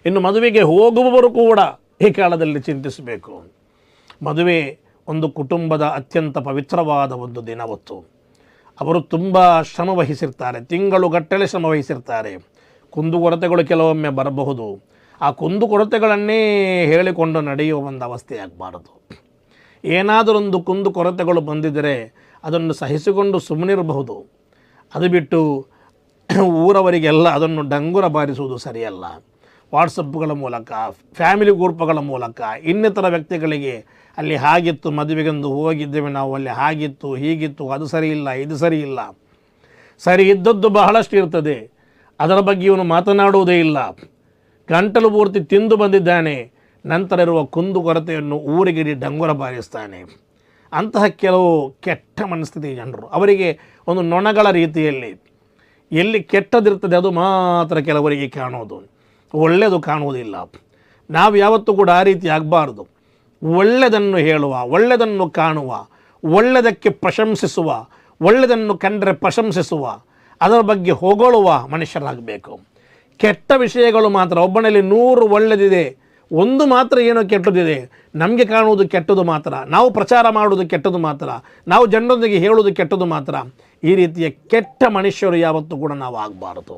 ಇನ್ನು ಮದುವೆಗೆ ಹೋಗುವವರು ಕೂಡ ಈ ಕಾಲದಲ್ಲಿ ಚಿಂತಿಸಬೇಕು. ಮದುವೆ ಒಂದು ಕುಟುಂಬದ ಅತ್ಯಂತ ಪವಿತ್ರವಾದ ಒಂದು ದಿನವತ್ತು. ಅವರು ತುಂಬ ಶ್ರಮ ವಹಿಸಿರ್ತಾರೆ, ತಿಂಗಳುಗಟ್ಟಲೆ ಶ್ರಮ ವಹಿಸಿರ್ತಾರೆ. ಕುಂದುಕೊರತೆಗಳು ಕೆಲವೊಮ್ಮೆ ಬರಬಹುದು. ಆ ಕುಂದುಕೊರತೆಗಳನ್ನೇ ಹೇಳಿಕೊಂಡು ನಡೆಯುವ ಒಂದು ಅವಸ್ಥೆ ಆಗಬಾರದು. ಏನಾದರೊಂದು ಕುಂದುಕೊರತೆಗಳು ಬಂದಿದ್ದರೆ ಅದನ್ನು ಸಹಿಸಿಕೊಂಡು ಸುಮ್ಮನಿರಬಹುದು. ಅದು ಬಿಟ್ಟು ಊರವರಿಗೆಲ್ಲ ಅದನ್ನು ಡಂಗುರ ಬಾರಿಸುವುದು ಸರಿಯಲ್ಲ. ವಾಟ್ಸಪ್ಗಳ ಮೂಲಕ, ಫ್ಯಾಮಿಲಿ ಗ್ರೂಪ್ಗಳ ಮೂಲಕ, ಇನ್ನಿತರ ವ್ಯಕ್ತಿಗಳಿಗೆ ಅಲ್ಲಿ ಹಾಗಿತ್ತು, ಮದುವೆಗೆಂದು ಹೋಗಿದ್ದೇವೆ ನಾವು, ಅಲ್ಲಿ ಹಾಗಿತ್ತು, ಹೀಗಿತ್ತು, ಅದು ಸರಿ ಇಲ್ಲ, ಇದು ಸರಿ ಇಲ್ಲ. ಸರಿ ಇದ್ದದ್ದು ಬಹಳಷ್ಟು ಇರ್ತದೆ, ಅದರ ಬಗ್ಗೆ ಇವನು ಮಾತನಾಡುವುದೇ ಇಲ್ಲ. ಗಂಟಲು ಪೂರ್ತಿ ತಿಂದು ಬಂದಿದ್ದಾನೆ, ನಂತರ ಇರುವ ಕುಂದುಕೊರತೆಯನ್ನು ಊರಿಗಿಡಿ ಡಂಗುರ ಬಾರಿಸ್ತಾನೆ. ಅಂತಹ ಕೆಲವು ಕೆಟ್ಟ ಮನಸ್ಥಿತಿ ಜನರು, ಅವರಿಗೆ ಒಂದು ನೊಣಗಳ ರೀತಿಯಲ್ಲಿ ಎಲ್ಲಿ ಕೆಟ್ಟದಿರ್ತದೆ ಅದು ಮಾತ್ರ ಕೆಲವರಿಗೆ ಕಾಣೋದು, ಒಳ್ಳೆಯದು ಕಾಣುವುದಿಲ್ಲ. ನಾವು ಯಾವತ್ತೂ ಕೂಡ ಆ ರೀತಿ ಆಗಬಾರ್ದು. ಒಳ್ಳೆಯದನ್ನು ಹೇಳುವ, ಒಳ್ಳೆಯದನ್ನು ಕಾಣುವ, ಒಳ್ಳೆಯದಕ್ಕೆ ಪ್ರಶಂಸಿಸುವ, ಒಳ್ಳೆಯದನ್ನು ಕಂಡರೆ ಪ್ರಶಂಸಿಸುವ, ಅದರ ಬಗ್ಗೆ ಹೊಗಳುವ ಮನುಷ್ಯರಾಗಬೇಕು. ಕೆಟ್ಟ ವಿಷಯಗಳು ಮಾತ್ರ, ಒಬ್ಬನಲ್ಲಿ 100 ಒಳ್ಳೆಯದಿದೆ, ಒಂದು ಮಾತ್ರ ಏನೋ ಕೆಟ್ಟದಿದೆ, ನಮಗೆ ಕಾಣುವುದು ಕೆಟ್ಟದು ಮಾತ್ರ, ನಾವು ಪ್ರಚಾರ ಮಾಡುವುದು ಕೆಟ್ಟದು ಮಾತ್ರ, ನಾವು ಜನರೊಂದಿಗೆ ಹೇಳುವುದು ಕೆಟ್ಟದು ಮಾತ್ರ. ಈ ರೀತಿಯ ಕೆಟ್ಟ ಮನುಷ್ಯರು ಯಾವತ್ತೂ ಕೂಡ ನಾವು ಆಗಬಾರದು.